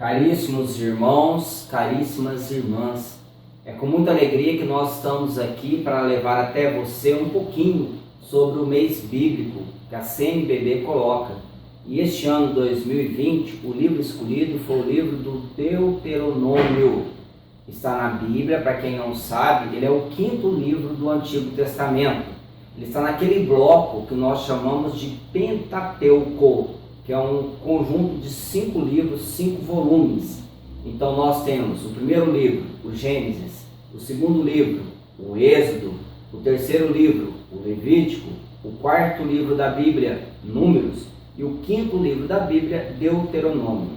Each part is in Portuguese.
Caríssimos irmãos, caríssimas irmãs, é com muita alegria que nós estamos aqui para levar até você um pouquinho sobre o mês bíblico que a CNBB coloca. E este ano 2020, o livro escolhido foi o livro do Deuteronômio. Está na Bíblia, para quem não sabe, ele é o quinto livro do Antigo Testamento. Ele está naquele bloco que nós chamamos de Pentateuco, que é um conjunto de 5 livros, 5 volumes. Então nós temos o primeiro livro, o Gênesis, o segundo livro, o Êxodo, o terceiro livro, o Levítico, o quarto livro da Bíblia, Números, e o quinto livro da Bíblia, Deuteronômio.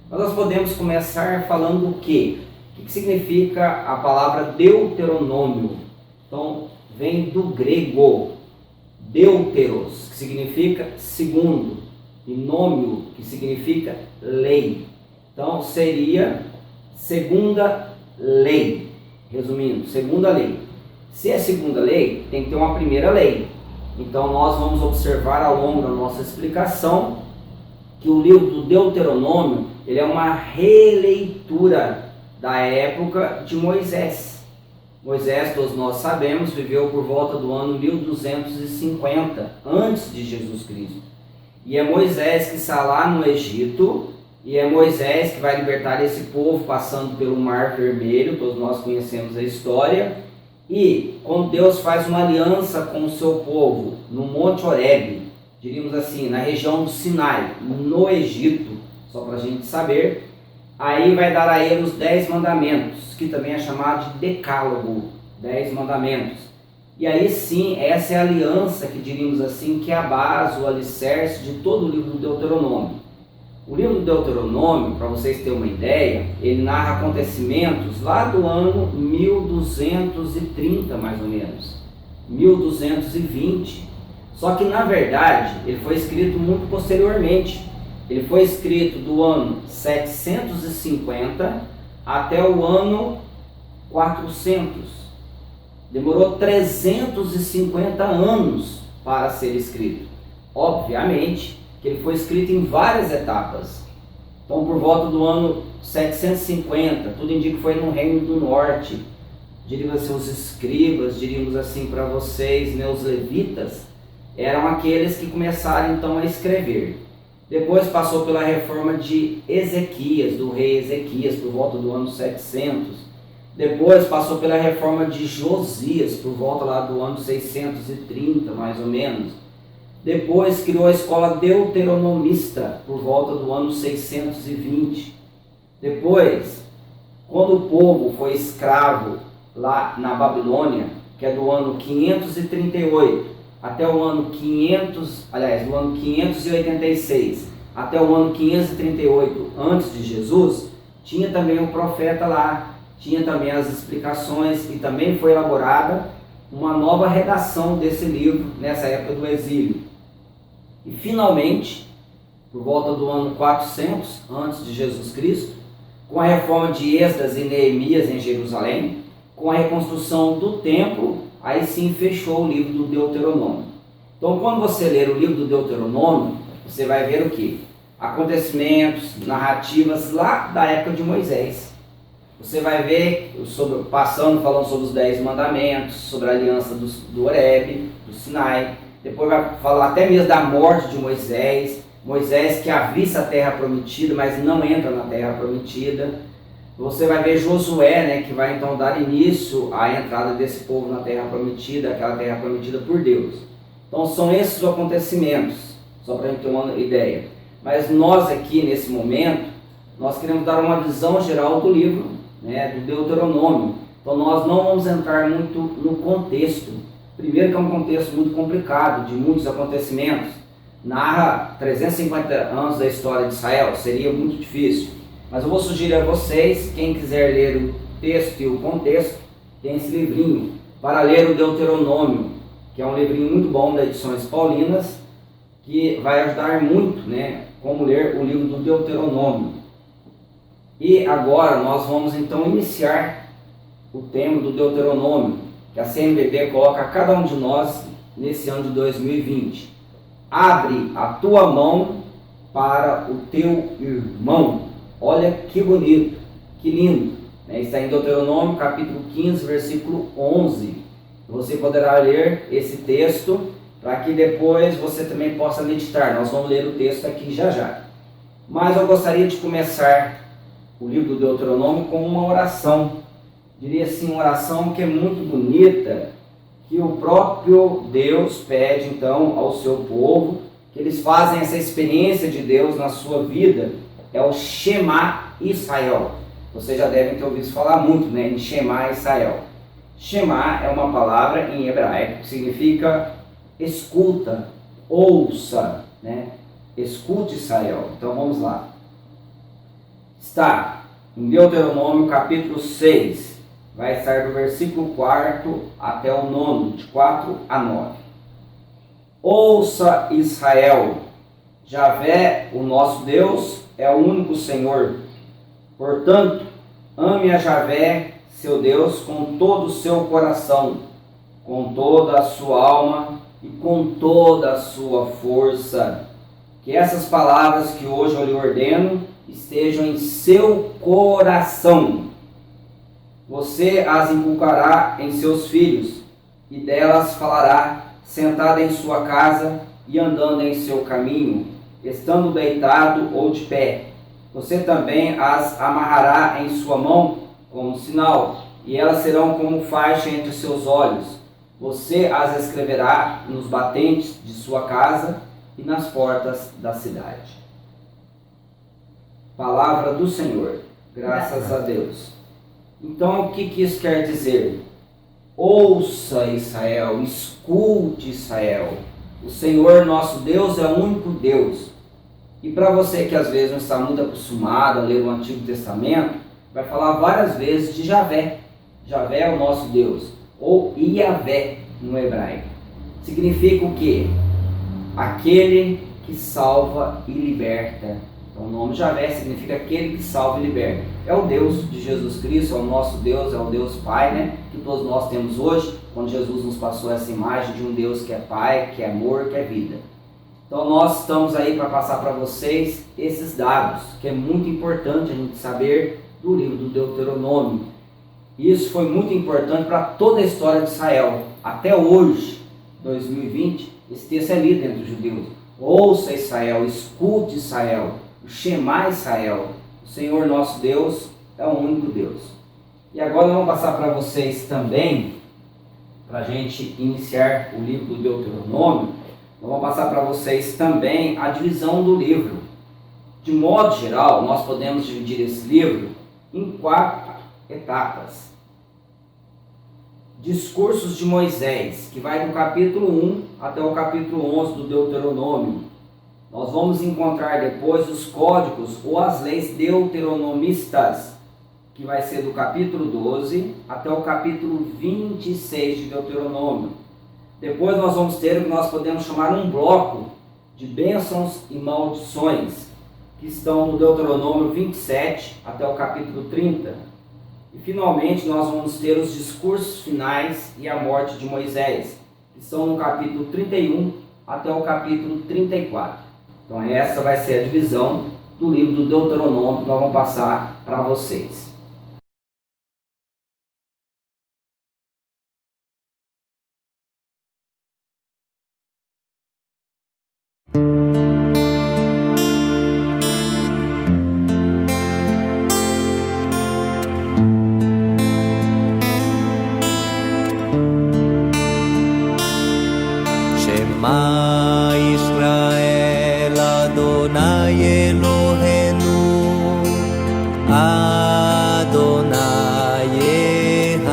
Mas nós podemos começar falando o quê? O que significa a palavra Deuteronômio? Então, vem do grego deuteros, que significa segundo, e nômio, que significa lei. Então, seria segunda lei. Resumindo, segunda lei. Se é segunda lei, tem que ter uma primeira lei. Então, nós vamos observar ao longo da nossa explicação que o livro do Deuteronômio ele é uma releitura da época de Moisés. Moisés, todos nós sabemos, viveu por volta do ano 1250, antes de Jesus Cristo. E é Moisés que está lá no Egito, e é Moisés que vai libertar esse povo passando pelo Mar Vermelho, todos nós conhecemos a história. E quando Deus faz uma aliança com o seu povo no Monte Horebe, diríamos assim, na região do Sinai, no Egito, só para a gente saber, aí vai dar a ele os 10 mandamentos, que também é chamado de Decálogo, 10 mandamentos. E aí sim, essa é a aliança que diríamos assim, que é a base, o alicerce de todo o livro do Deuteronômio. O livro do Deuteronômio, para vocês terem uma ideia, ele narra acontecimentos lá do ano 1230 mais ou menos, 1220. Só que na verdade, ele foi escrito muito posteriormente. Ele foi escrito do ano 750 até o ano 400. Demorou 350 anos para ser escrito. Obviamente que ele foi escrito em várias etapas. Então, por volta do ano 750, tudo indica que foi no Reino do Norte. Diríamos assim, os escribas, diríamos assim para vocês, né, os levitas, eram aqueles que começaram então a escrever. Depois passou pela reforma de Ezequias, do rei Ezequias, por volta do ano 700. Depois passou pela reforma de Josias, por volta lá do ano 630, mais ou menos. Depois criou a escola deuteronomista, por volta do ano 620. Depois, quando o povo foi escravo lá na Babilônia, que é do ano 538 até o ano 586 até o ano 538 antes de Jesus, tinha também um profeta lá, tinha também as explicações e também foi elaborada uma nova redação desse livro nessa época do exílio. E finalmente, por volta do ano 400 antes de Jesus Cristo, com a reforma de Esdras e Neemias em Jerusalém, com a reconstrução do templo, aí sim fechou o livro do Deuteronômio. Então, quando você ler o livro do Deuteronômio, você vai ver o quê? Acontecimentos, narrativas lá da época de Moisés. Você vai ver, falando sobre os 10 mandamentos, sobre a aliança do Horebe, do Sinai. Depois vai falar até mesmo da morte de Moisés. Moisés que avista a terra prometida, mas não entra na terra prometida. Você vai ver Josué, né, que vai então dar início à entrada desse povo na terra prometida, aquela terra prometida por Deus. Então são esses os acontecimentos, só para a gente ter uma ideia. Mas nós aqui nesse momento, nós queremos dar uma visão geral do livro, né, do Deuteronômio. Então nós não vamos entrar muito no contexto. Primeiro que é um contexto muito complicado, de muitos acontecimentos. Narra 350 anos da história de Israel, seria muito difícil. Mas eu vou sugerir a vocês, quem quiser ler o texto e o contexto, tem esse livrinho, para ler o Deuteronômio, que é um livrinho muito bom da Edições Paulinas, que vai ajudar muito, né, como ler o livro do Deuteronômio. E agora nós vamos então iniciar o tema do Deuteronômio, que a CNBB coloca a cada um de nós nesse ano de 2020. Abre a tua mão para o teu irmão. Olha que bonito, que lindo. Está em Deuteronômio capítulo 15, versículo 11. Você poderá ler esse texto para que depois você também possa meditar. Nós vamos ler o texto aqui já já. Mas eu gostaria de começar o livro do Deuteronômio com uma oração. Diria assim, uma oração que é muito bonita, que o próprio Deus pede então ao seu povo, que eles fazem essa experiência de Deus na sua vida. É o Shema Israel. Vocês já devem ter ouvido falar muito, em Shema Israel. Shema é uma palavra em hebraico que significa escuta, ouça, Escute Israel. Então vamos lá. Está em Deuteronômio capítulo 6, vai estar do versículo 4 até o 9, de 4 a 9. Ouça Israel, Javé, o nosso Deus, é o único Senhor. Portanto, ame a Javé, seu Deus, com todo o seu coração, com toda a sua alma e com toda a sua força. Que essas palavras que hoje eu lhe ordeno estejam em seu coração. Você as inculcará em seus filhos, e delas falará, sentada em sua casa e andando em seu caminho, estando deitado ou de pé. Você também as amarrará em sua mão como sinal, e elas serão como faixa entre seus olhos. Você as escreverá nos batentes de sua casa e nas portas da cidade. Palavra do Senhor. Graças a Deus. Então, o que isso quer dizer? Ouça Israel, escute Israel. O Senhor nosso Deus é o único Deus. E para você que às vezes não está muito acostumado a ler o Antigo Testamento, vai falar várias vezes de Javé. Javé é o nosso Deus, ou Iavé no hebraico. Significa o quê? Aquele que salva e liberta. Então o nome Javé significa aquele que salva e liberta. É o Deus de Jesus Cristo, é o nosso Deus, é o Deus Pai, que todos nós temos hoje, quando Jesus nos passou essa imagem de um Deus que é Pai, que é amor, que é vida. Então nós estamos aí para passar para vocês esses dados, que é muito importante a gente saber do livro do Deuteronômio. Isso foi muito importante para toda a história de Israel. Até hoje, 2020, esse texto é lido entre os judeus. Ouça Israel, escute Israel, o Shema Israel. O Senhor nosso Deus é o único Deus. E agora vamos passar para vocês também, para a gente iniciar o livro do Deuteronômio, vamos passar para vocês também a divisão do livro. De modo geral, nós podemos dividir esse livro em 4 etapas. Discursos de Moisés, que vai do capítulo 1 até o capítulo 11 do Deuteronômio. Nós vamos encontrar depois os códigos ou as leis deuteronomistas, que vai ser do capítulo 12 até o capítulo 26 de Deuteronômio. Depois nós vamos ter o que nós podemos chamar um bloco de bênçãos e maldições, que estão no Deuteronômio 27 até o capítulo 30. E finalmente nós vamos ter os discursos finais e a morte de Moisés, que estão no capítulo 31 até o capítulo 34. Então essa vai ser a divisão do livro do Deuteronômio que nós vamos passar para vocês. Shema Israel Adonai Eloheinu Adonai Echad.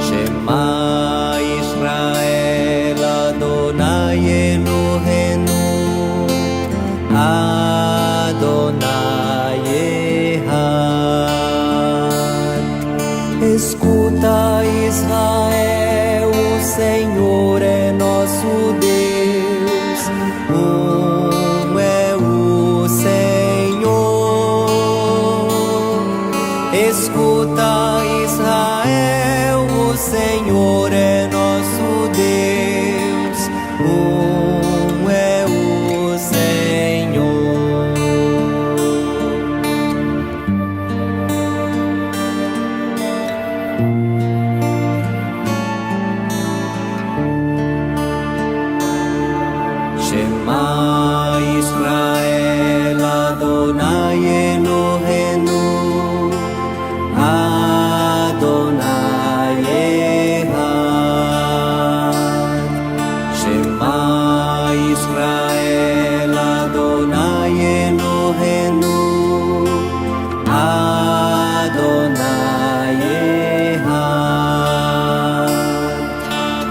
Shema Israel Adonai Eloheinu Adonai Echad. Escuta Israel, o Senhor é nosso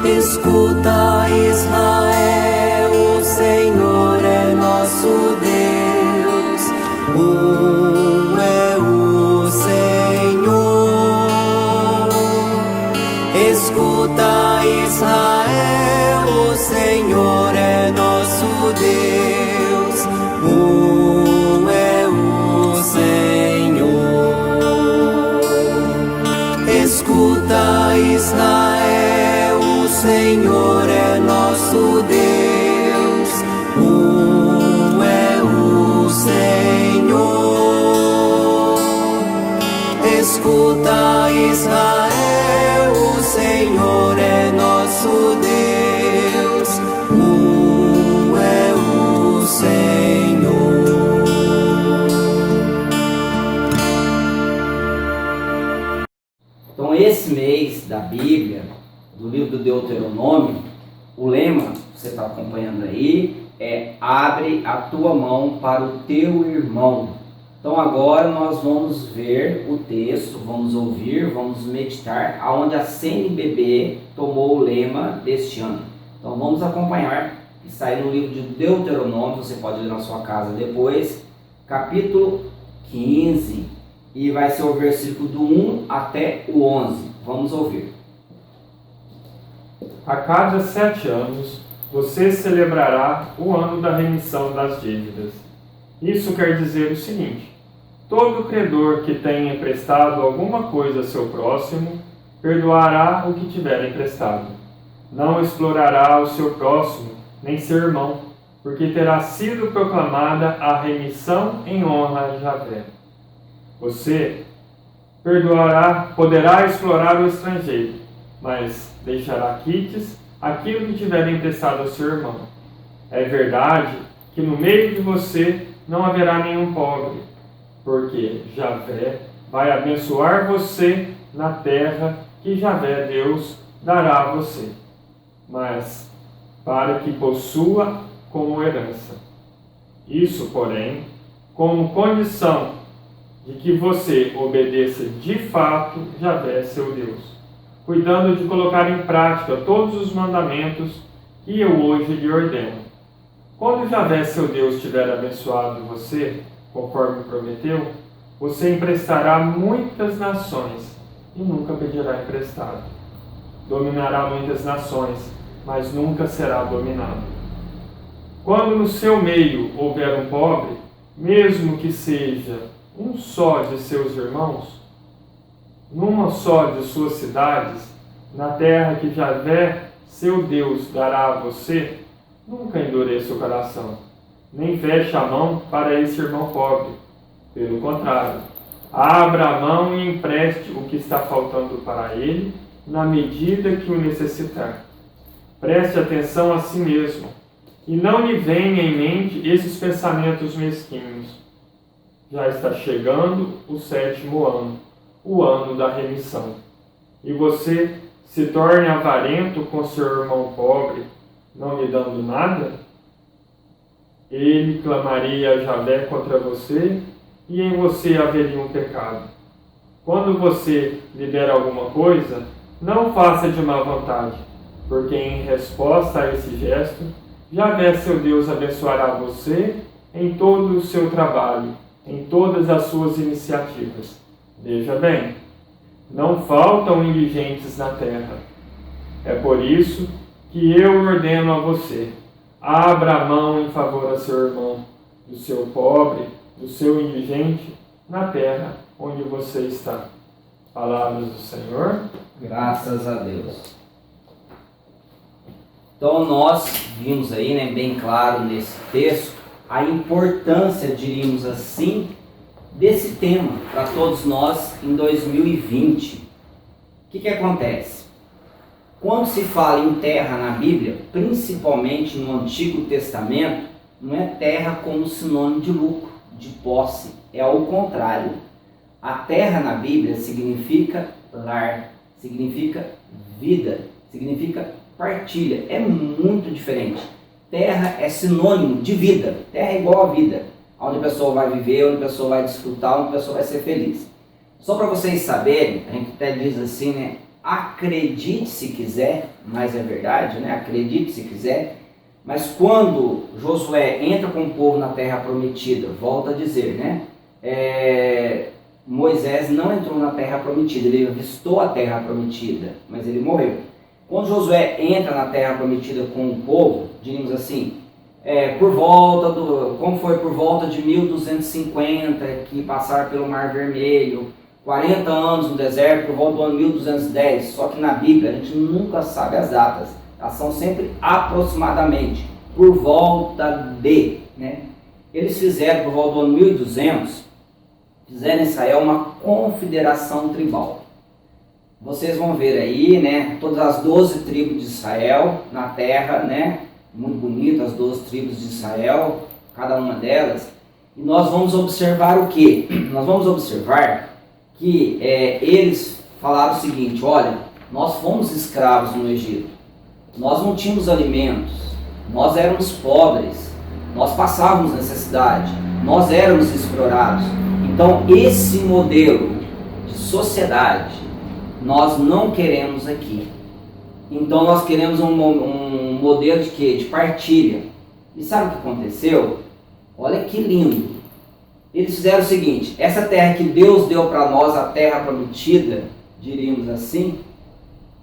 Escuta, Israel, o Senhor é nosso Deus. É o Senhor. Escuta, Israel, o Senhor é nosso Deus. É o Senhor. Escuta, Israel, o Senhor é nosso Deus. É o Senhor. Escuta, Israel, o Senhor é nosso Deus. É o Senhor. Então, esse mês da Bíblia, do livro do Deuteronômio, o lema, você está acompanhando aí, é abre a tua mão para o teu irmão. Então agora nós vamos ver o texto, vamos ouvir, vamos meditar, aonde a CNBB tomou o lema deste ano. Então vamos acompanhar, está aí no livro de Deuteronômio, você pode ler na sua casa depois, capítulo 15, e vai ser o versículo do 1 até o 11. Vamos ouvir. A cada 7 anos, você celebrará o ano da remissão das dívidas. Isso quer dizer o seguinte: todo credor que tenha emprestado alguma coisa a seu próximo, perdoará o que tiver emprestado. Não explorará o seu próximo, nem seu irmão, porque terá sido proclamada a remissão em honra a Javé. Você poderá explorar o estrangeiro, mas deixará quites aquilo que tiver emprestado ao seu irmão. É verdade que no meio de você não haverá nenhum pobre, porque Javé vai abençoar você na terra que Javé Deus dará a você, mas para que possua como herança. Isso, porém, como condição de que você obedeça de fato Javé seu Deus, cuidando de colocar em prática todos os mandamentos que eu hoje lhe ordeno. Quando Javé seu Deus tiver abençoado você, conforme prometeu, você emprestará muitas nações e nunca pedirá emprestado. Dominará muitas nações, mas nunca será dominado. Quando no seu meio houver um pobre, mesmo que seja um só de seus irmãos, numa só de suas cidades, na terra que Javé, seu Deus, dará a você, nunca endureça o coração, nem feche a mão para esse irmão pobre. Pelo contrário, abra a mão e empreste o que está faltando para ele, na medida que o necessitar. Preste atenção a si mesmo, e não lhe venha em mente esses pensamentos mesquinhos. Já está chegando o 7º ano, o ano da remissão, e você se torne avarento com seu irmão pobre, não lhe dando nada? Ele clamaria a Javé contra você, e em você haveria um pecado. Quando você lhe der alguma coisa, não faça de má vontade, porque em resposta a esse gesto, Javé seu Deus abençoará você em todo o seu trabalho, em todas as suas iniciativas. Veja bem, não faltam indigentes na terra. É por isso que eu ordeno a você: abra a mão em favor a seu irmão, do seu pobre, do seu indigente, na terra onde você está. Palavras do Senhor. Graças a Deus. Então nós vimos aí, bem claro nesse texto, a importância, diríamos assim, desse tema para todos nós em 2020. O que acontece? Quando se fala em terra na Bíblia, principalmente no Antigo Testamento, não é terra como sinônimo de lucro, de posse. É ao contrário. A terra na Bíblia significa lar, significa vida, significa partilha. É muito diferente. Terra é sinônimo de vida. Terra é igual a vida, onde a pessoa vai viver, onde a pessoa vai desfrutar, onde a pessoa vai ser feliz. Só para vocês saberem, a gente até diz assim, acredite se quiser, mas é verdade, né? Acredite se quiser. Mas quando Josué entra com o povo na terra prometida, volta a dizer, né? Moisés não entrou na terra prometida, ele avistou a terra prometida, mas ele morreu. Quando Josué entra na terra prometida com o povo, diríamos assim, como foi por volta de 1250, que passaram pelo Mar Vermelho, 40 anos no deserto, por volta do ano 1210, só que na Bíblia a gente nunca sabe as datas, elas são sempre aproximadamente, por volta de, né? Eles fizeram por volta do ano 1200, fizeram em Israel uma confederação tribal. Vocês vão ver aí, né, todas as 12 tribos de Israel na terra, né, muito bonito, as 12 tribos de Israel, cada uma delas, e nós vamos observar o quê? Nós vamos observar que eles falaram o seguinte: olha, nós fomos escravos no Egito, nós não tínhamos alimentos, nós éramos pobres, nós passávamos necessidade, nós éramos explorados. Então esse modelo de sociedade nós não queremos aqui. Então nós queremos um modelo de quê? De partilha. E sabe o que aconteceu? Olha que lindo. Eles fizeram o seguinte: essa terra que Deus deu para nós, a terra prometida, diríamos assim,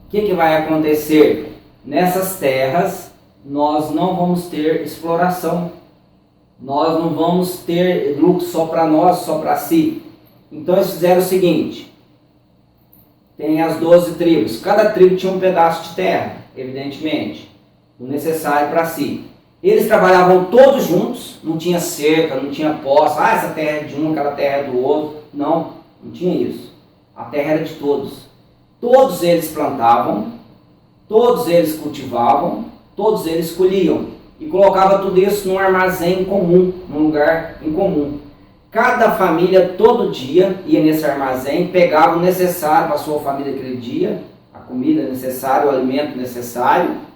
o que vai acontecer? Nessas terras nós não vamos ter exploração, nós não vamos ter lucro só para nós, só para si. Então eles fizeram o seguinte: tem as 12 tribos, cada tribo tinha um pedaço de terra, evidentemente, o necessário para si. Eles trabalhavam todos juntos, não tinha cerca, não tinha poça, essa terra é de um, aquela terra é do outro. Não tinha isso. A terra era de todos. Todos eles plantavam, todos eles cultivavam, todos eles colhiam. E colocava tudo isso num armazém comum, num lugar em comum. Cada família todo dia ia nesse armazém, pegava o necessário para a sua família aquele dia, a comida necessária, o alimento necessário,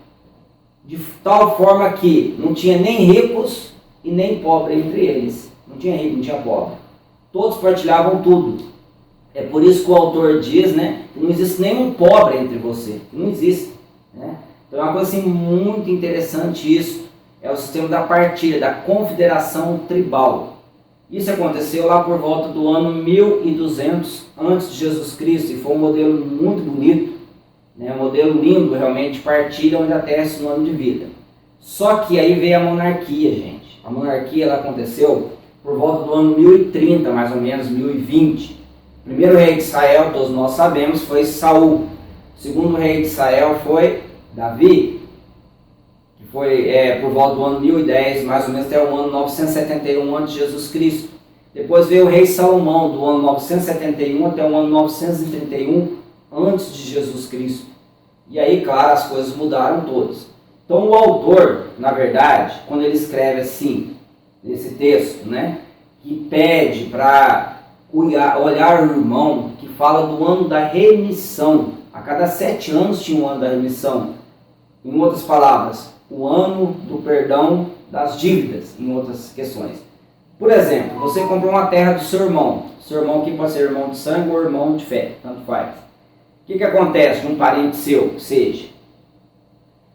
de tal forma que não tinha nem ricos e nem pobres entre eles. Não tinha rico, não tinha pobre. Todos partilhavam tudo. É por isso que o autor diz, né, que não existe nenhum pobre entre você. Não existe. Né? Então é uma coisa assim, muito interessante isso. É o sistema da partilha, da confederação tribal. Isso aconteceu lá por volta do ano 1200 antes de Jesus Cristo, e foi um modelo muito bonito. Um modelo lindo realmente, partilha onde a terra é sinônimo de vida. Só que aí veio a monarquia, gente. A monarquia ela aconteceu por volta do ano 1030, mais ou menos, 1020. O primeiro rei de Israel, todos nós sabemos, foi Saul. O segundo rei de Israel foi Davi, que foi por volta do ano 1010, mais ou menos até o ano 971 a.C. de Jesus Cristo. Depois veio o rei Salomão, do ano 971 até o ano 931 antes de Jesus Cristo. E aí, claro, as coisas mudaram todas. Então o autor, na verdade, quando ele escreve assim, nesse texto, né, que pede para olhar o irmão, que fala do ano da remissão. A cada 7 anos tinha um ano da remissão. Em outras palavras, o ano do perdão das dívidas, em outras questões. Por exemplo, você comprou uma terra do seu irmão aqui pode ser irmão de sangue ou irmão de fé, tanto faz. O que acontece com um parente seu, que seja?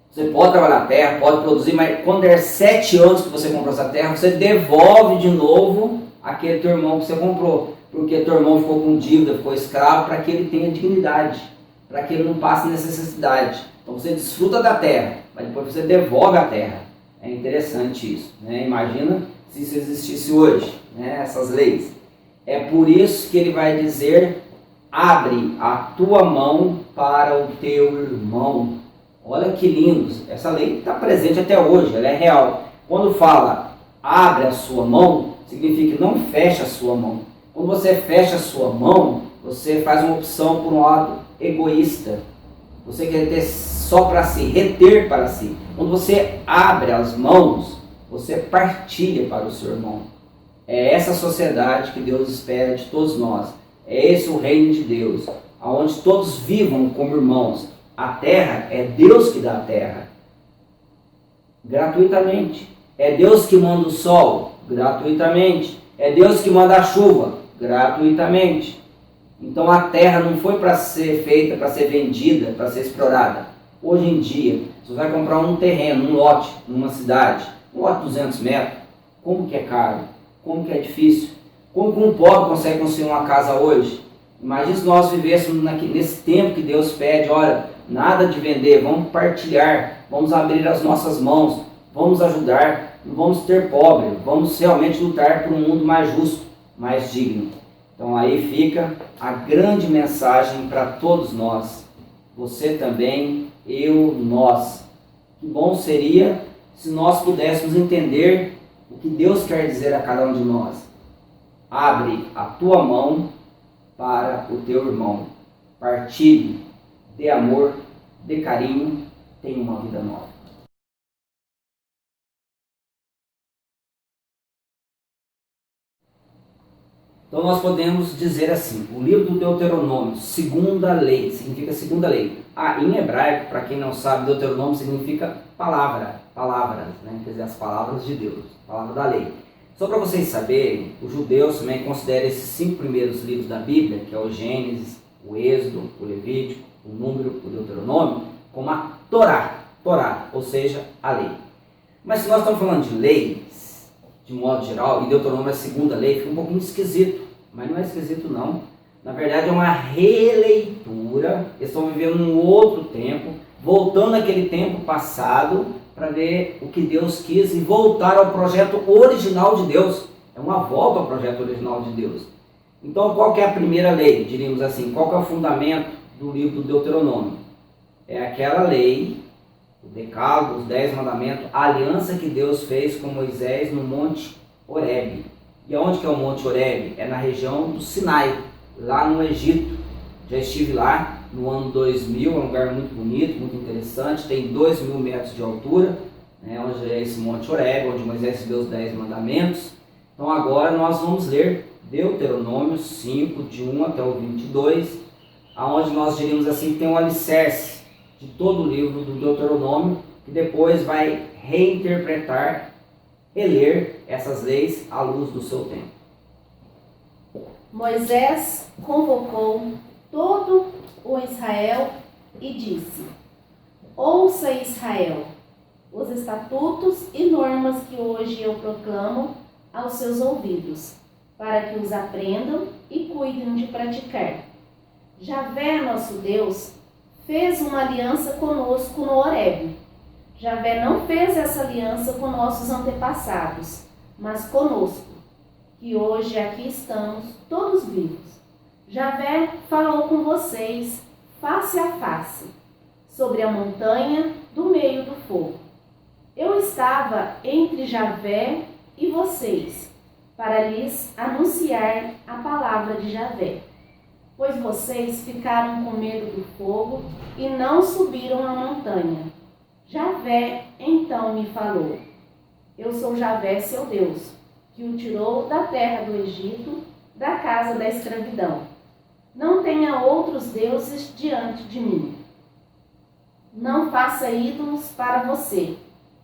Você pode trabalhar a terra, pode produzir, mas quando der 7 anos que você comprou essa terra, você devolve de novo aquele teu irmão que você comprou. Porque teu irmão ficou com dívida, ficou escravo, para que ele tenha dignidade, para que ele não passe necessidade. Então você desfruta da terra, mas depois você devolve a terra. É interessante isso, né? Imagina se isso existisse hoje, né? Essas leis. É por isso que ele vai dizer: abre a tua mão para o teu irmão. Olha que lindo, essa lei está presente até hoje, ela é real. Quando fala abre a sua mão, significa que não fecha a sua mão. Quando você fecha a sua mão, você faz uma opção por um lado egoísta. Você quer ter só para si, reter para si. Quando você abre as mãos, você partilha para o seu irmão. É essa sociedade que Deus espera de todos nós. É esse o reino de Deus, onde todos vivam como irmãos. A terra é Deus que dá a terra, gratuitamente. É Deus que manda o sol, gratuitamente. É Deus que manda a chuva, gratuitamente. Então a terra não foi para ser feita, para ser vendida, para ser explorada. Hoje em dia, você vai comprar um terreno, um lote, numa cidade, um lote de 200 metros, como que é caro, como que é difícil, como que um pobre consegue construir uma casa hoje? Imagina se nós vivêssemos nesse tempo que Deus pede, olha, nada de vender, vamos partilhar, vamos abrir as nossas mãos, vamos ajudar, não vamos ter pobre, vamos realmente lutar por um mundo mais justo, mais digno. Então aí fica a grande mensagem para todos nós, você também, eu, nós. Que bom seria se nós pudéssemos entender o que Deus quer dizer a cada um de nós. Abre a tua mão para o teu irmão, partilhe, dê amor, dê carinho, tenha uma vida nova. Então nós podemos dizer assim, o livro do Deuteronômio, segunda lei, significa segunda lei. Em hebraico, para quem não sabe, Deuteronômio significa palavras, né? Quer dizer, as palavras de Deus, palavra da lei. Só para vocês saberem, os judeus também consideram esses 5 primeiros livros da Bíblia, que é o Gênesis, o Êxodo, o Levítico, o Número, o Deuteronômio, como a Torá, ou seja, a lei. Mas se nós estamos falando de leis, de modo geral, e Deuteronômio é a segunda lei, fica um pouquinho esquisito, mas não é esquisito não. Na verdade é uma releitura, eles estão vivendo um outro tempo, voltando àquele tempo passado, para ver o que Deus quis e voltar ao projeto original de Deus. É uma volta ao projeto original de Deus. Então qual que é a primeira lei, diríamos assim, qual que é o fundamento do livro do Deuteronômio? É aquela lei, o Decálogo, os 10 mandamentos, a aliança que Deus fez com Moisés no Monte Horebe. E aonde que é o Monte Horebe? É na região do Sinai, lá no Egito. Já estive lá no ano 2000, é um lugar muito bonito, muito interessante, tem 2.000 metros de altura, né, onde é esse Monte Horebe, onde Moisés deu os 10 mandamentos. Então agora nós vamos ler Deuteronômio 5, de 1 até o 22, aonde nós diríamos assim que tem um alicerce de todo o livro do Deuteronômio, que depois vai reinterpretar, reler essas leis à luz do seu tempo. Moisés convocou todo o Israel e disse: Ouça, Israel, os estatutos e normas que hoje eu proclamo aos seus ouvidos, para que os aprendam e cuidem de praticar. Javé, nosso Deus, fez uma aliança conosco no Horebe. Javé não fez essa aliança com nossos antepassados, mas conosco, que hoje aqui estamos todos vivos. Javé falou com vocês face a face, sobre a montanha do meio do fogo. Eu estava entre Javé e vocês, para lhes anunciar a palavra de Javé. Pois vocês ficaram com medo do fogo e não subiram a montanha. Javé então me falou: Eu sou Javé, seu Deus, que o tirou da terra do Egito, da casa da escravidão. Não tenha outros deuses diante de mim. Não faça ídolos para você,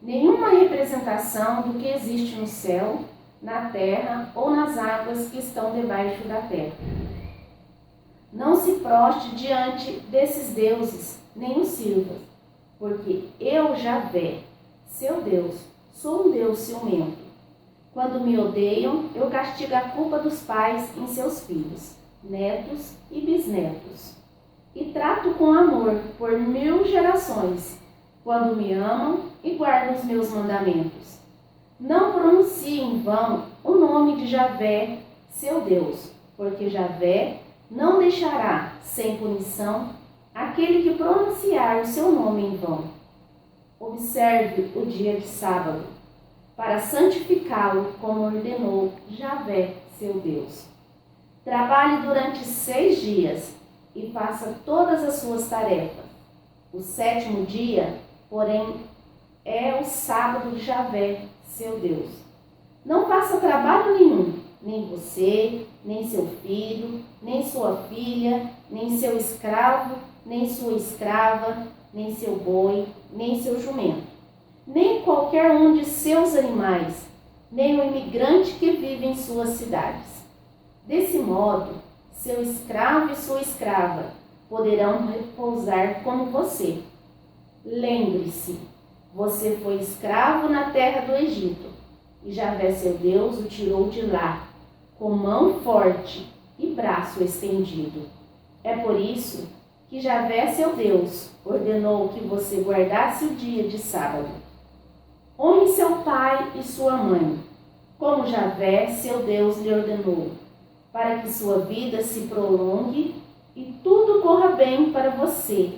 nenhuma representação do que existe no céu, na terra ou nas águas que estão debaixo da terra. Não se proste diante desses deuses, nem os sirva, porque eu, Javé, seu Deus, sou um Deus ciumento. Quando me odeiam, eu castigo a culpa dos pais em seus filhos, netos e bisnetos. E trato com amor por 1000 gerações, quando me amam e guardam os meus mandamentos. Não pronuncie em vão o nome de Javé, seu Deus, porque Javé não deixará sem punição aquele que pronunciar o seu nome em vão. Observe o dia de sábado, para santificá-lo como ordenou Javé, seu Deus. Trabalhe durante 6 dias e faça todas as suas tarefas. O 7º dia, porém, é o sábado de Javé, seu Deus. Não faça trabalho nenhum, nem você, nem seu filho, nem sua filha, nem seu escravo, nem sua escrava, nem seu boi, nem seu jumento, nem qualquer um de seus animais, nem o imigrante que vive em suas cidades. Desse modo, seu escravo e sua escrava poderão repousar como você. Lembre-se, você foi escravo na terra do Egito, e Javé seu Deus o tirou de lá, com mão forte e braço estendido. É por isso que Javé seu Deus ordenou que você guardasse o dia de sábado. Honre seu pai e sua mãe, como Javé seu Deus lhe ordenou, para que sua vida se prolongue e tudo corra bem para você,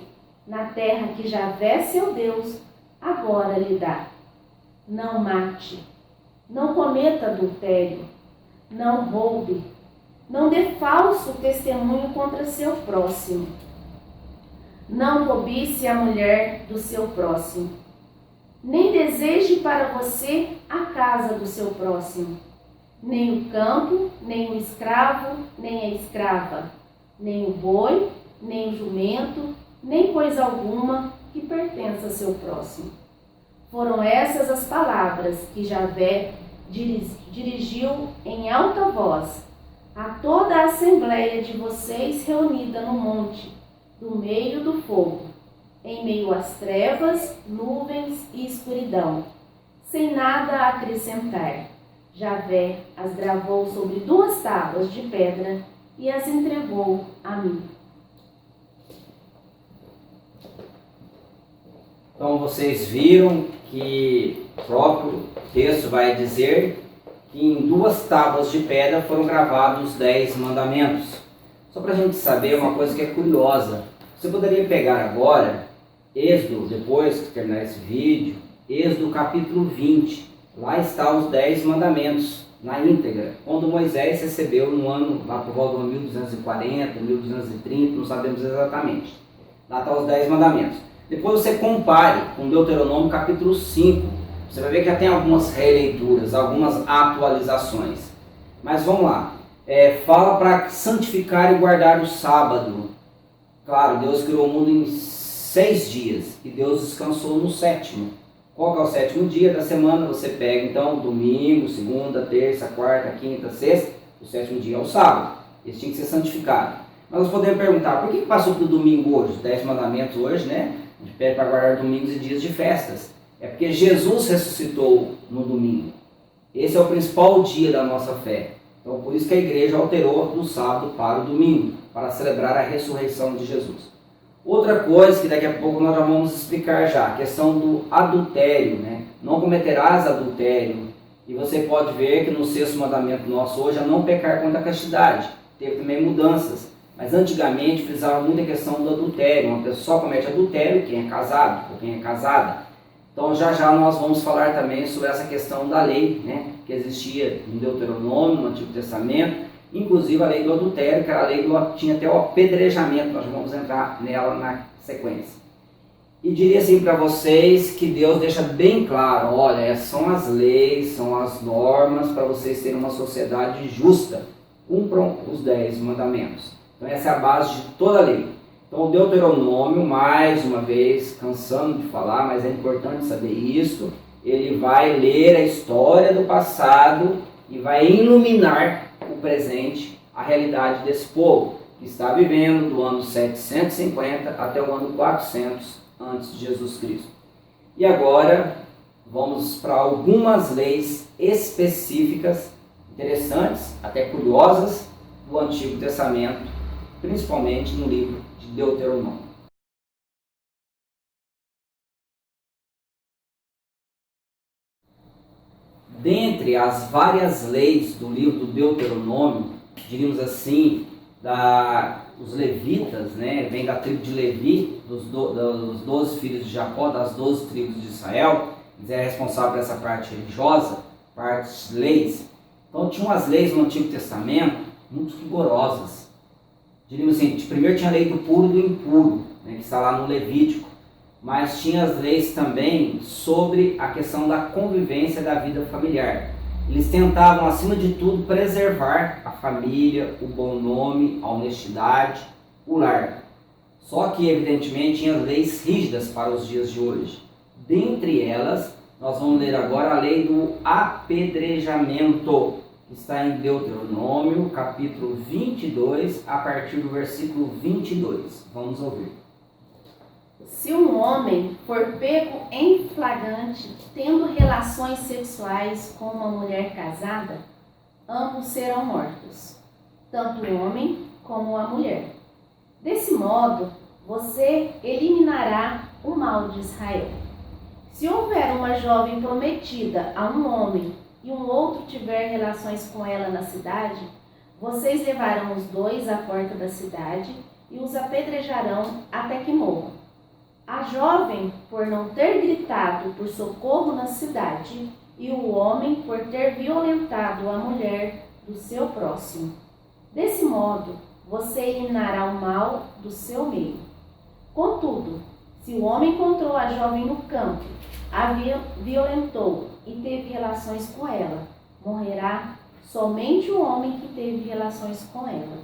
na terra que Javé seu Deus agora lhe dá. Não mate, não cometa adultério, não roube, não dê falso testemunho contra seu próximo. Não cobice a mulher do seu próximo, nem deseje para você a casa do seu próximo, nem o campo, nem o escravo, nem a escrava, nem o boi, nem o jumento, nem coisa alguma que pertença a seu próximo. Foram essas as palavras que Javé dirigiu em alta voz a toda a assembleia de vocês reunida no monte, do meio do fogo, em meio às trevas, nuvens e escuridão, sem nada a acrescentar. Javé as gravou sobre 2 tábuas de pedra e as entregou a mim. Então vocês viram que o próprio texto vai dizer que em 2 tábuas de pedra foram gravados os 10 mandamentos. Só para a gente saber uma coisa que é curiosa, você poderia pegar agora Êxodo, depois que terminar esse vídeo, Êxodo capítulo 20, lá está os 10 mandamentos na íntegra, quando Moisés recebeu no ano, lá por volta de 1240, 1230, não sabemos exatamente. Lá estão os 10 mandamentos. Depois você compare com Deuteronômio capítulo 5, você vai ver que já tem algumas releituras, algumas atualizações. Mas vamos lá, fala para santificar e guardar o sábado. Claro, Deus criou o mundo em 6 dias e Deus descansou no 7º. Qual que é o 7º dia da semana? Você pega então domingo, segunda, terça, quarta, quinta, sexta. O 7º dia é o sábado. Esse tinha que ser santificado. Mas nós podemos perguntar, por que passou para o domingo hoje? Os 10 mandamentos hoje, né? A gente pede para guardar domingos e dias de festas. É porque Jesus ressuscitou no domingo. Esse é o principal dia da nossa fé. Então por isso que a igreja alterou do sábado para o domingo, para celebrar a ressurreição de Jesus. Outra coisa que daqui a pouco nós já vamos explicar já, a questão do adultério, né? Não cometerás adultério. E você pode ver que no 6º mandamento nosso hoje é não pecar contra a castidade. Teve também mudanças. Mas antigamente frisava muito a questão do adultério. Uma pessoa só comete adultério quem é casado ou quem é casada. Então já já nós vamos falar também sobre essa questão da lei, né? Que existia no Deuteronômio, no Antigo Testamento. Inclusive a lei do adultério, que era a lei do tinha até o apedrejamento, nós vamos entrar nela na sequência. E diria assim para vocês que Deus deixa bem claro, olha, essas são as leis, são as normas para vocês terem uma sociedade justa. Cumpram os 10 mandamentos. Então essa é a base de toda a lei. Então o Deuteronômio, mais uma vez, cansando de falar, mas é importante saber isso, ele vai ler a história do passado e vai iluminar o presente, a realidade desse povo, que está vivendo do ano 750 até o ano 400 antes de Jesus Cristo. E agora vamos para algumas leis específicas, interessantes, até curiosas, do Antigo Testamento, principalmente no livro de Deuteronômio. Dentre as várias leis do livro do Deuteronômio, diríamos assim, os levitas, né, vem da tribo de Levi, dos 12 filhos de Jacó, das 12 tribos de Israel, eles eram responsáveis por essa parte religiosa, parte de leis. Então tinha umas leis no Antigo Testamento muito rigorosas. Diríamos assim, primeiro tinha a lei do puro e do impuro, né, que está lá no Levítico. Mas tinha as leis também sobre a questão da convivência da vida familiar. Eles tentavam, acima de tudo, preservar a família, o bom nome, a honestidade, o lar. Só que, evidentemente, tinha leis rígidas para os dias de hoje. Dentre elas, nós vamos ler agora a lei do apedrejamento, que está em Deuteronômio, capítulo 22, a partir do versículo 22. Vamos ouvir. Se um homem for pego em flagrante tendo relações sexuais com uma mulher casada, ambos serão mortos, tanto o homem como a mulher. Desse modo, você eliminará o mal de Israel. Se houver uma jovem prometida a um homem e um outro tiver relações com ela na cidade, vocês levarão os dois à porta da cidade e os apedrejarão até que morram. A jovem por não ter gritado por socorro na cidade, e o homem por ter violentado a mulher do seu próximo. Desse modo, você eliminará o mal do seu meio. Contudo, se o homem encontrou a jovem no campo, a violentou e teve relações com ela, morrerá somente o homem que teve relações com ela.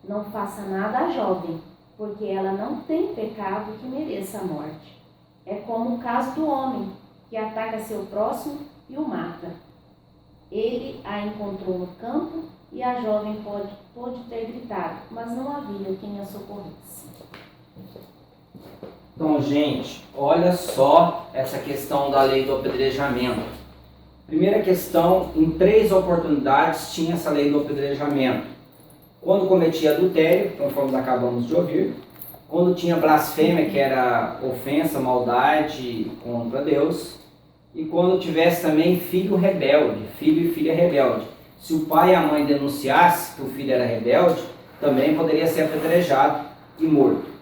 Não faça nada à jovem, porque ela não tem pecado que mereça a morte. É como o caso do homem, que ataca seu próximo e o mata. Ele a encontrou no campo e a jovem pôde ter gritado, mas não havia quem a socorresse. Então, gente, olha só essa questão da lei do apedrejamento. Primeira questão, em 3 oportunidades tinha essa lei do apedrejamento. Quando cometia adultério, conforme acabamos de ouvir, quando tinha blasfêmia, que era ofensa, maldade contra Deus, e quando tivesse também filho rebelde, filho e filha rebelde. Se o pai e a mãe denunciassem que o filho era rebelde, também poderia ser apedrejado e morto.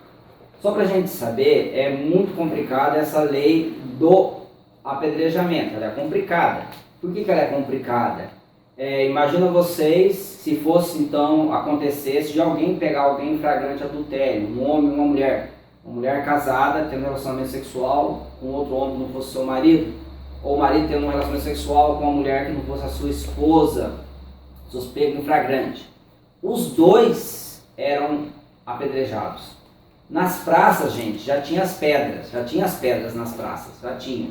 Só para a gente saber, é muito complicada essa lei do apedrejamento, ela é complicada. Por que ela é complicada? Imagina vocês, se fosse então, acontecesse de alguém pegar alguém em flagrante adultério, um homem e uma mulher casada tendo relacionamento sexual com outro homem que não fosse seu marido, ou o marido tendo um relacionamento sexual com uma mulher que não fosse a sua esposa, seus pegos em flagrante. Os dois eram apedrejados. Nas praças, gente, já tinha as pedras nas praças, já tinha.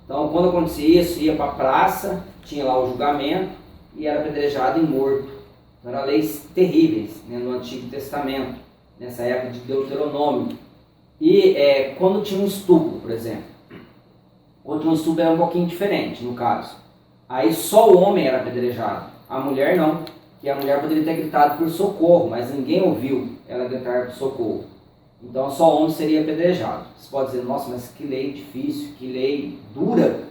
Então, quando acontecia isso, ia para a praça, tinha lá o julgamento e era apedrejado e morto. Então, eram leis terríveis, né, no Antigo Testamento, nessa época de Deuteronômio. E quando tinha um estupro, por exemplo, quando tinha um estupro era um pouquinho diferente, no caso. Aí só o homem era apedrejado, a mulher não, que a mulher poderia ter gritado por socorro, mas ninguém ouviu ela gritar por socorro. Então só o homem seria apedrejado. Você pode dizer, nossa, mas que lei difícil, que lei dura,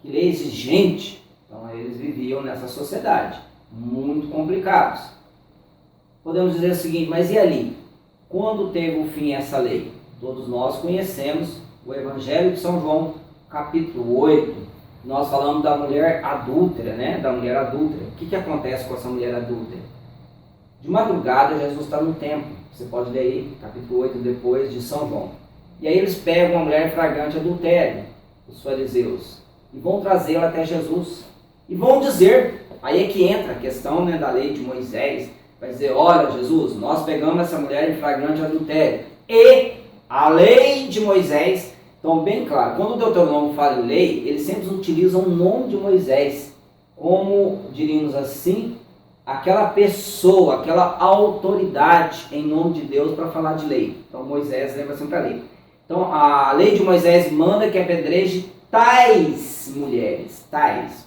que lei exigente. Então eles viviam nessa sociedade, muito complicados. Podemos dizer o seguinte, mas e ali? Quando teve o fim essa lei? Todos nós conhecemos o Evangelho de São João, capítulo 8. Nós falamos da mulher adúltera, né? Da mulher adúltera. O que acontece com essa mulher adúltera? De madrugada, Jesus está no templo. Você pode ler aí, capítulo 8, depois de São João. E aí eles pegam a mulher em flagrante adultério, os fariseus, e vão trazê-la até Jesus. E vão dizer, aí é que entra a questão, né, da lei de Moisés, vai dizer, olha Jesus, nós pegamos essa mulher em flagrante adultério. E a lei de Moisés, então bem claro, quando o Deuteronômio fala em lei, eles sempre utilizam o nome de Moisés, como, diríamos assim, aquela pessoa, aquela autoridade em nome de Deus para falar de lei. Então Moisés leva sempre a lei. Então a lei de Moisés manda que apedreje tais mulheres,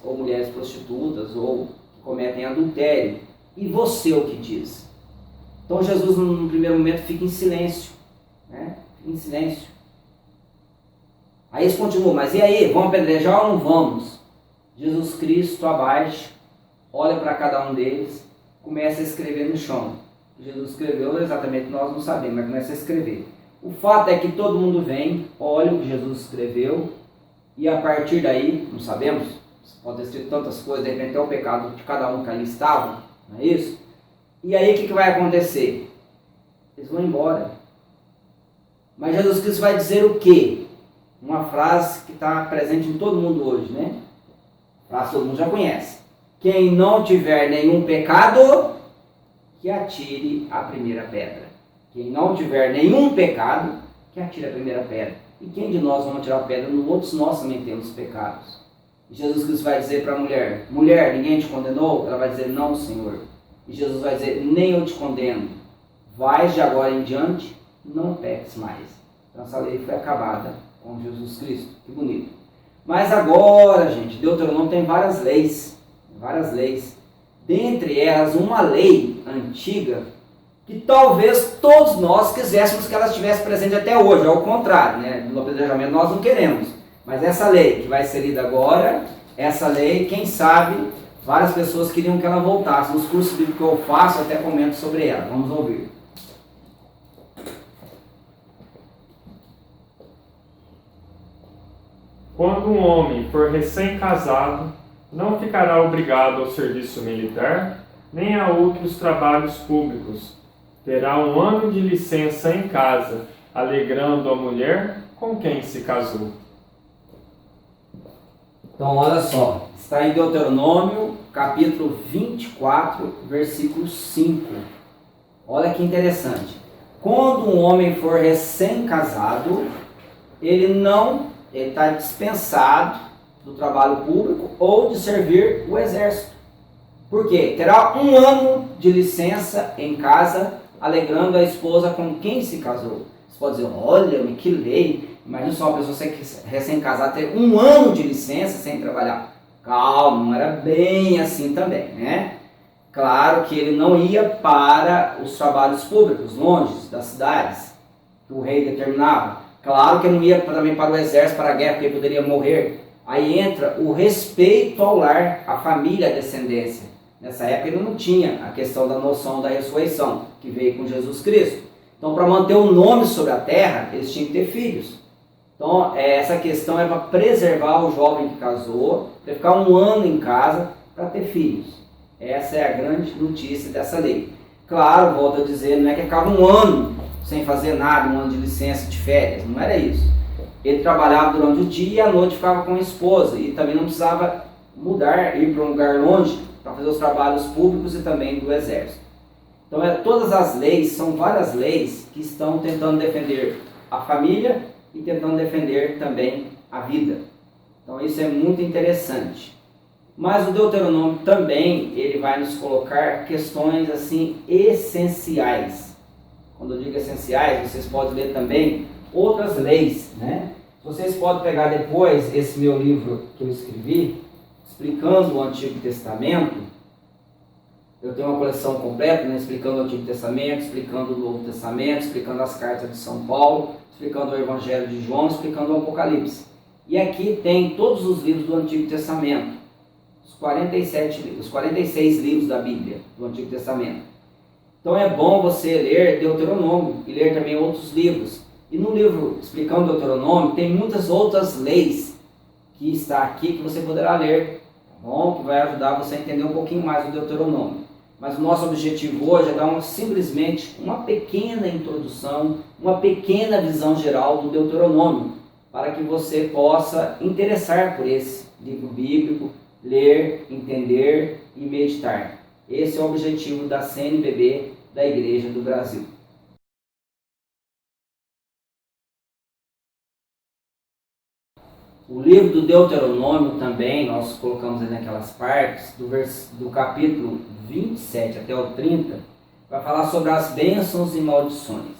ou mulheres prostitutas, ou que cometem adultério. E você o que diz? Então Jesus no primeiro momento fica em silêncio, né? Fica em silêncio. Aí eles continuam, mas e aí, vamos apedrejar ou não vamos? Jesus Cristo abaixa, olha para cada um deles, começa a escrever no chão. Jesus escreveu exatamente, nós não sabemos, mas começa a escrever. O fato é que todo mundo vem, olha o que Jesus escreveu, e a partir daí, não sabemos, pode ter escrito tantas coisas, de repente até o pecado de cada um que ali estava, não é isso? E aí o que vai acontecer? Eles vão embora. Mas Jesus Cristo vai dizer o quê? Uma frase que está presente em todo mundo hoje, né? Frase que todo mundo já conhece. Quem não tiver nenhum pecado, que atire a primeira pedra. Quem não tiver nenhum pecado, que atire a primeira pedra. E quem de nós vamos atirar a pedra no outro se nós também temos pecados? E Jesus Cristo vai dizer para a mulher: mulher, ninguém te condenou? Ela vai dizer: não, Senhor. E Jesus vai dizer: nem eu te condeno. Vais de agora em diante, não peques mais. Então essa lei foi acabada com Jesus Cristo. Que bonito. Mas agora, gente, Deuteronômio tem várias leis. Várias leis. Dentre elas, uma lei antiga que talvez todos nós quiséssemos que ela estivesse presente até hoje. Ao contrário, né? No apedrejamento nós não queremos. Mas essa lei que vai ser lida agora, essa lei, quem sabe, várias pessoas queriam que ela voltasse. Nos cursos bíblicos que eu faço, eu até comento sobre ela. Vamos ouvir. Quando um homem for recém-casado, não ficará obrigado ao serviço militar, nem a outros trabalhos públicos. Terá 1 ano de licença em casa, alegrando a mulher com quem se casou. Então, olha só, está em Deuteronômio, capítulo 24, versículo 5. Olha que interessante. Quando um homem for recém-casado, ele está dispensado do trabalho público ou de servir o exército. Por quê? Terá 1 ano de licença em casa, alegrando a esposa com quem se casou. Você pode dizer: olha, que lei. Imagina só uma pessoa recém-casada ter 1 ano de licença sem trabalhar. Calma, não era bem assim também, né? Claro que ele não ia para os trabalhos públicos, longe das cidades, que o rei determinava. Claro que ele não ia também para o exército, para a guerra, porque ele poderia morrer. Aí entra o respeito ao lar, à família, à descendência. Nessa época ele não tinha a questão da noção da ressurreição, que veio com Jesus Cristo. Então, para manter o nome sobre a terra, eles tinham que ter filhos. Então, essa questão é para preservar o jovem que casou, para ficar 1 ano em casa, para ter filhos. Essa é a grande notícia dessa lei. Claro, volto a dizer, não é que ficava 1 ano sem fazer nada, 1 ano de licença, de férias, não era isso. Ele trabalhava durante o dia e à noite ficava com a esposa, e também não precisava mudar, ir para um lugar longe, para fazer os trabalhos públicos e também do exército. Então, todas as leis, são várias leis que estão tentando defender a família e tentando defender também a vida. Então, isso é muito interessante. Mas o Deuteronômio também, ele vai nos colocar questões assim essenciais. Quando eu digo essenciais, vocês podem ler também outras leis, né? Vocês podem pegar depois esse meu livro que eu escrevi, explicando o Antigo Testamento. Eu tenho uma coleção completa, né, explicando o Antigo Testamento, explicando o Novo Testamento, explicando as cartas de São Paulo, explicando o Evangelho de João, explicando o Apocalipse. E aqui tem todos os livros do Antigo Testamento, os 46 livros da Bíblia do Antigo Testamento. Então é bom você ler Deuteronômio e ler também outros livros. E no livro explicando Deuteronômio tem muitas outras leis que está aqui que você poderá ler, tá bom? Que vai ajudar você a entender um pouquinho mais do Deuteronômio. Mas o nosso objetivo hoje é dar simplesmente uma pequena introdução, uma pequena visão geral do Deuteronômio, para que você possa interessar por esse livro bíblico, ler, entender e meditar. Esse é o objetivo da CNBB, da Igreja do Brasil. O livro do Deuteronômio também, nós colocamos aí naquelas partes, do capítulo 27 até o 30, vai falar sobre as bênçãos e maldições.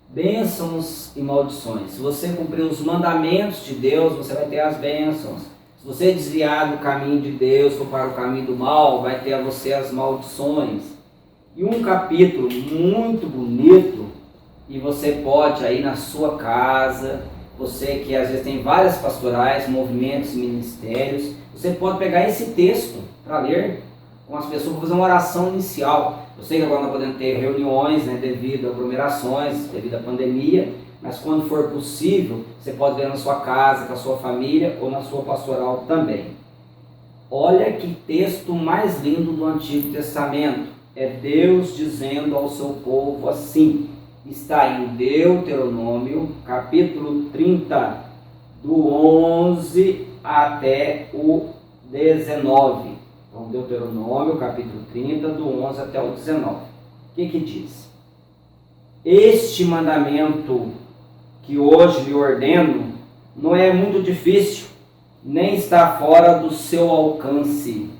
Bênçãos e maldições. Se você cumprir os mandamentos de Deus, você vai ter as bênçãos. Se você desviar do caminho de Deus, for para o caminho do mal, vai ter a você as maldições. E um capítulo muito bonito, e você pode aí na sua casa, você que às vezes tem várias pastorais, movimentos, ministérios, você pode pegar esse texto para ler com as pessoas, fazer uma oração inicial. Eu sei que agora não podemos ter reuniões, né, devido a aglomerações, devido à pandemia, mas quando for possível, você pode ler na sua casa, com a sua família ou na sua pastoral também. Olha que texto mais lindo do Antigo Testamento. É Deus dizendo ao seu povo assim. Está em Deuteronômio, capítulo 30, do 11 até o 19. Então, Deuteronômio, capítulo 30, do 11 até o 19. O que diz? Este mandamento que hoje lhe ordeno não é muito difícil, nem está fora do seu alcance.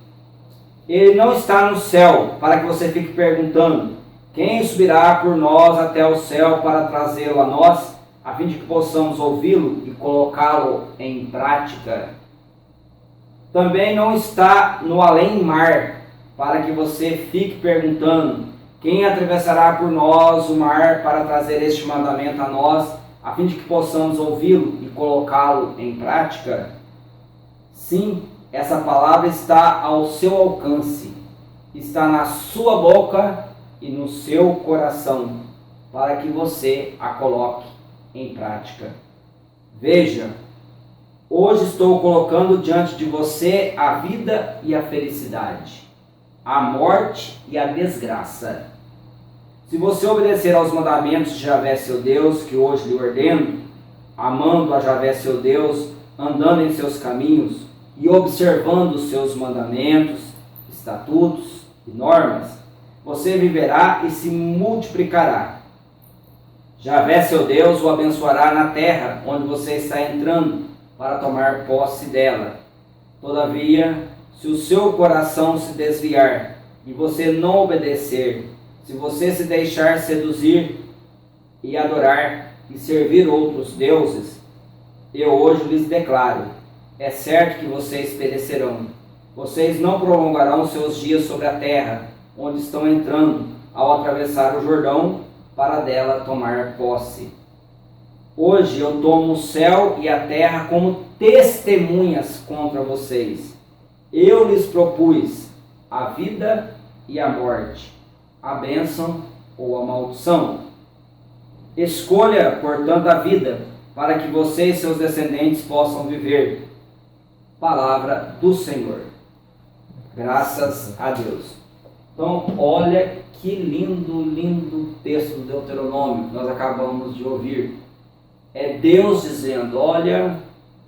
Ele não está no céu, para que você fique perguntando: quem subirá por nós até o céu para trazê-lo a nós, a fim de que possamos ouvi-lo e colocá-lo em prática? Também não está no além-mar, para que você fique perguntando: quem atravessará por nós o mar para trazer este mandamento a nós, a fim de que possamos ouvi-lo e colocá-lo em prática? Sim, essa palavra está ao seu alcance, está na sua boca e no seu coração, para que você a coloque em prática. Veja, hoje estou colocando diante de você a vida e a felicidade, a morte e a desgraça. Se você obedecer aos mandamentos de Javé seu Deus, que hoje lhe ordeno, amando a Javé seu Deus, andando em seus caminhos e observando os seus mandamentos, estatutos e normas, você viverá e se multiplicará. Javé seu Deus o abençoará na terra onde você está entrando para tomar posse dela. Todavia, se o seu coração se desviar e você não obedecer, se você se deixar seduzir e adorar e servir outros deuses, eu hoje lhes declaro: é certo que vocês perecerão. Vocês não prolongarão seus dias sobre a terra onde estão entrando ao atravessar o Jordão para dela tomar posse. Hoje eu tomo o céu e a terra como testemunhas contra vocês. Eu lhes propus a vida e a morte, a bênção ou a maldição. Escolha, portanto, a vida, para que você e seus descendentes possam viver. Palavra do Senhor. Graças a Deus. Então, olha que lindo texto do Deuteronômio que nós acabamos de ouvir. É Deus dizendo: olha,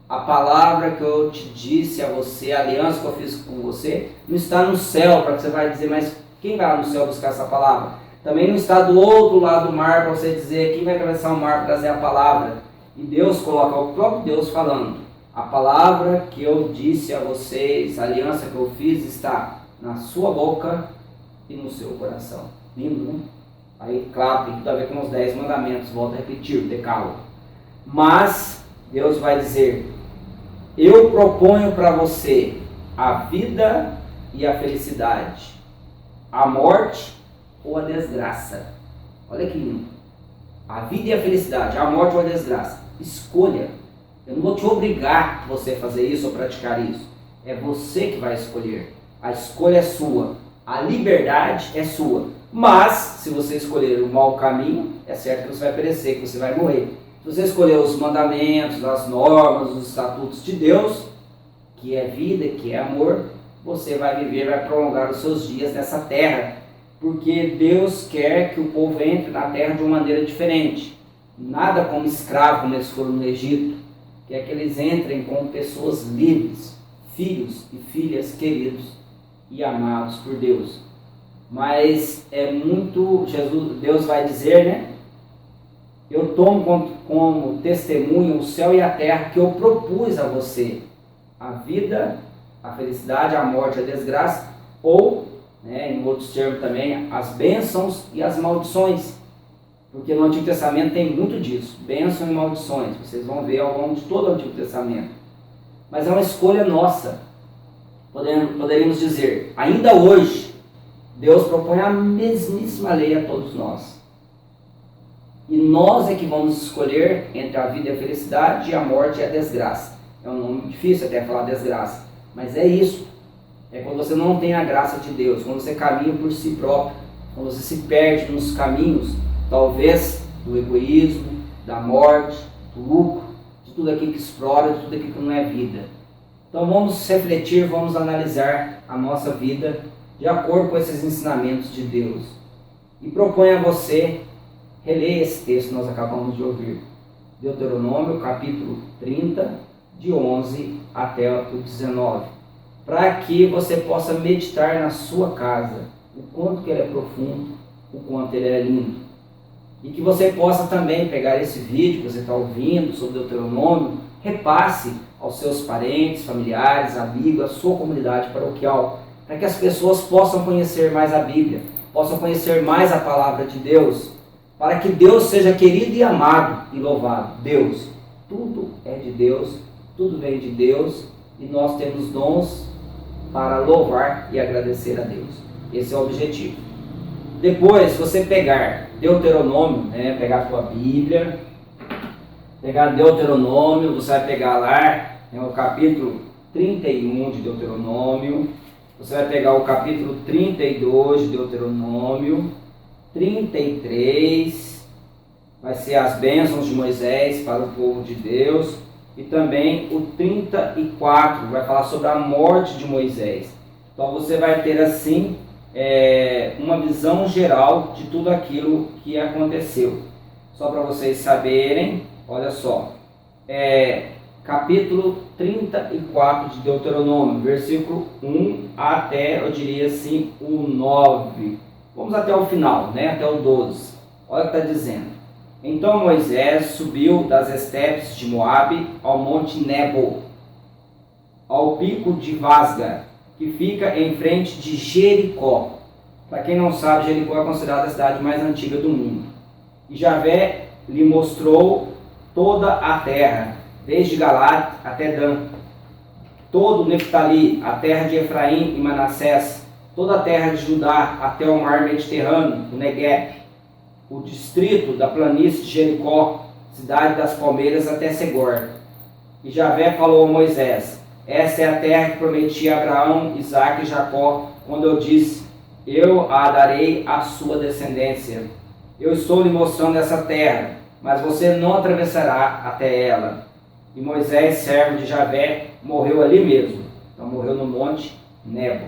a palavra que eu te disse a você, a aliança que eu fiz com você, não está no céu, para que você vai dizer: mas quem vai lá no céu buscar essa palavra? Também não está do outro lado do mar, para você dizer: quem vai atravessar o mar para trazer a palavra? E Deus coloca, o próprio Deus falando: a palavra que eu disse a vocês, a aliança que eu fiz, está na sua boca e no seu coração. Lindo, né? Aí, claro, tem tudo a ver com os 10 mandamentos, volto a repetir, o decálogo. Mas Deus vai dizer: eu proponho para você a vida e a felicidade, a morte ou a desgraça. Olha que lindo. A vida e a felicidade, a morte ou a desgraça. Escolha. Eu não vou te obrigar a você fazer isso ou praticar isso. É você que vai escolher. A escolha é sua. A liberdade é sua. Mas, se você escolher o mau caminho, é certo que você vai perecer, que você vai morrer. Se você escolher os mandamentos, as normas, os estatutos de Deus, que é vida, que é amor, você vai viver, vai prolongar os seus dias nessa terra. Porque Deus quer que o povo entre na terra de uma maneira diferente. Nada como escravo, como eles foram no Egito. Quer que eles entrem como pessoas livres, filhos e filhas queridos e amados por Deus. Mas é muito, Deus vai dizer, né? Eu tomo como testemunho o céu e a terra que eu propus a você. A vida, a felicidade, a morte, a desgraça, ou, né, em outros termos também, as bênçãos e as maldições. Porque no Antigo Testamento tem muito disso, bênçãos e maldições. Vocês vão ver ao longo de todo o Antigo Testamento. Mas é uma escolha nossa. Poderíamos dizer, ainda hoje, Deus propõe a mesmíssima lei a todos nós. E nós é que vamos escolher entre a vida e a felicidade, e a morte e a desgraça. É um nome difícil até falar desgraça, mas é isso. É quando você não tem a graça de Deus, quando você caminha por si próprio, quando você se perde nos caminhos, talvez do egoísmo, da morte, do lucro, de tudo aquilo que explora, de tudo aquilo que não é vida. Então vamos refletir, vamos analisar a nossa vida de acordo com esses ensinamentos de Deus. E proponho a você, releia esse texto que nós acabamos de ouvir. Deuteronômio, capítulo 30, de 11 até o 19. Para que você possa meditar na sua casa, o quanto que ele é profundo, o quanto ele é lindo. E que você possa também pegar esse vídeo que você está ouvindo sobre Deuteronômio, repasse aos seus parentes, familiares, amigos, à sua comunidade paroquial, para que as pessoas possam conhecer mais a Bíblia, possam conhecer mais a palavra de Deus, para que Deus seja querido e amado e louvado. Deus, tudo é de Deus, tudo vem de Deus e nós temos dons para louvar e agradecer a Deus. Esse é o objetivo. Depois, se você pegar Deuteronômio, pegar a tua Bíblia, pegar Deuteronômio, você vai pegar lá o capítulo 31 de Deuteronômio, você vai pegar o capítulo 32 de Deuteronômio, 33, vai ser as bênçãos de Moisés para o povo de Deus, e também o 34 vai falar sobre a morte de Moisés. Então você vai ter assim uma visão geral de tudo aquilo que aconteceu. Só para vocês saberem, olha só, capítulo 34 de Deuteronômio, versículo 1 até, eu diria assim, o 9. Vamos até o final, até o 12. Olha o que está dizendo. Então Moisés subiu das estepes de Moabe ao monte Nebo, ao pico de Vasga, que fica em frente de Jericó. Para quem não sabe, Jericó é considerada a cidade mais antiga do mundo. E Javé lhe mostrou toda a terra, desde Galad até Dan, todo o Neftali, a terra de Efraim e Manassés, toda a terra de Judá até o mar Mediterrâneo, o Negueb, o distrito da planície de Jericó, cidade das palmeiras até Segor. E Javé falou a Moisés: essa é a terra que prometi a Abraão, Isaque e Jacó, quando eu disse: eu a darei à sua descendência. Eu estou lhe mostrando essa terra, mas você não atravessará até ela. E Moisés, servo de Javé, morreu ali mesmo. Então morreu no monte Nebo,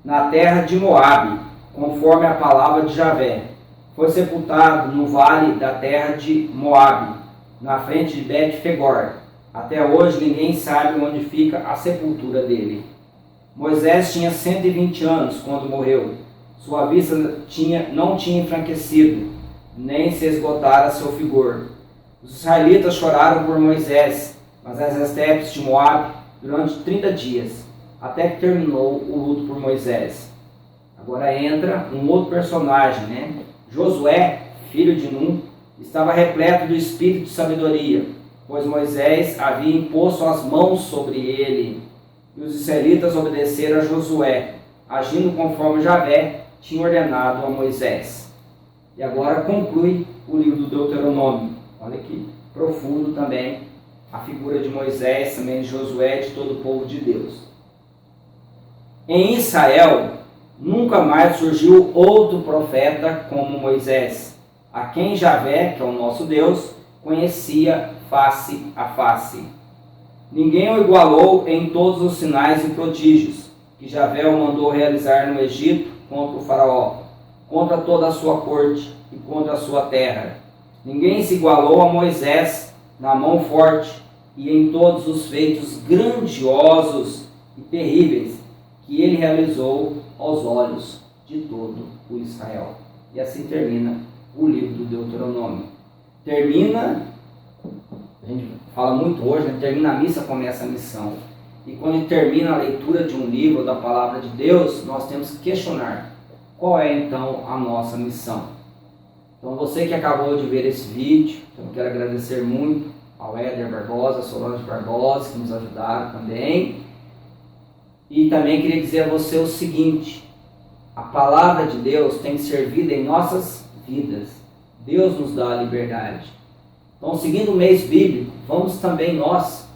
na terra de Moabe, conforme a palavra de Javé. Foi sepultado no vale da terra de Moabe, na frente de Bet-Fegor. Até hoje ninguém sabe onde fica a sepultura dele. Moisés tinha 120 anos quando morreu. Sua vista não tinha enfraquecido, nem se esgotara seu vigor. Os israelitas choraram por Moisés, mas as estepes de Moabe durante 30 dias, até que terminou o luto por Moisés. Agora entra um outro personagem, Josué, filho de Num, estava repleto do espírito de sabedoria, pois Moisés havia imposto as mãos sobre ele. E os israelitas obedeceram a Josué, agindo conforme Javé tinha ordenado a Moisés. E agora conclui o livro do Deuteronômio. Olha que profundo também a figura de Moisés, também de Josué, de todo o povo de Deus. Em Israel, nunca mais surgiu outro profeta como Moisés, a quem Javé, que é o nosso Deus, conhecia face a face. Ninguém o igualou em todos os sinais e prodígios que Javé o mandou realizar no Egito contra o faraó, contra toda a sua corte e contra a sua terra. Ninguém se igualou a Moisés na mão forte e em todos os feitos grandiosos e terríveis que ele realizou aos olhos de todo o Israel. E assim termina o livro do Deuteronômio. A gente fala muito hoje, termina a missa, começa a missão. E quando termina a leitura de um livro da palavra de Deus, nós temos que questionar qual é então a nossa missão. Então você que acabou de ver esse vídeo, eu quero agradecer muito ao Éder Barbosa, a Solange Barbosa, que nos ajudaram também. E também queria dizer a você o seguinte: a palavra de Deus tem que ser vida em nossas vidas. Deus nos dá a liberdade. Então, seguindo o mês bíblico, vamos também nós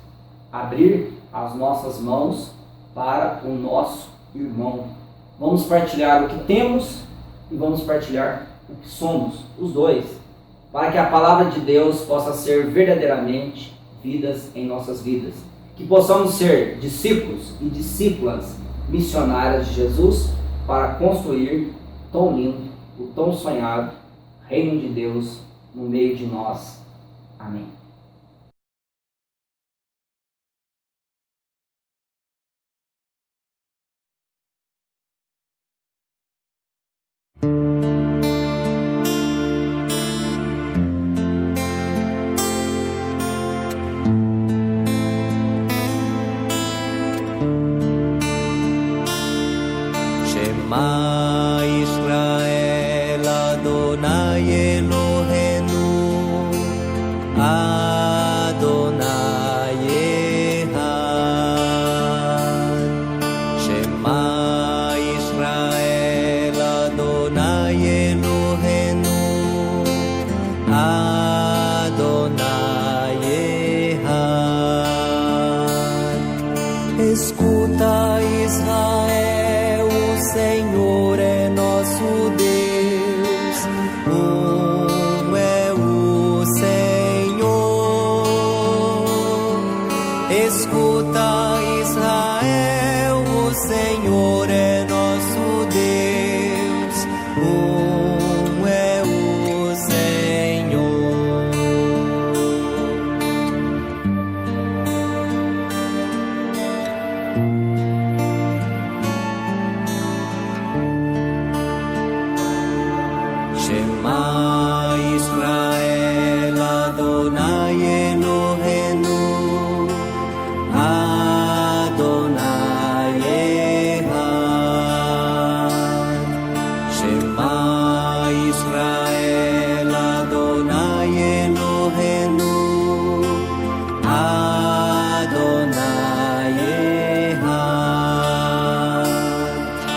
abrir as nossas mãos para o nosso irmão. Vamos partilhar o que temos e vamos partilhar o que somos, os dois, para que a palavra de Deus possa ser verdadeiramente vidas em nossas vidas. Que possamos ser discípulos e discípulas missionárias de Jesus para construir tão lindo, o tão sonhado reino de Deus no meio de nós. Amém. Shema Israel Adonai Eloheinu Adonai Echad. Shema Israel Adonai Eloheinu Adonai Echad. Escuta, Israel, o Senhor é nosso Deus, é o Senhor. Escuta, Israel, o Senhor é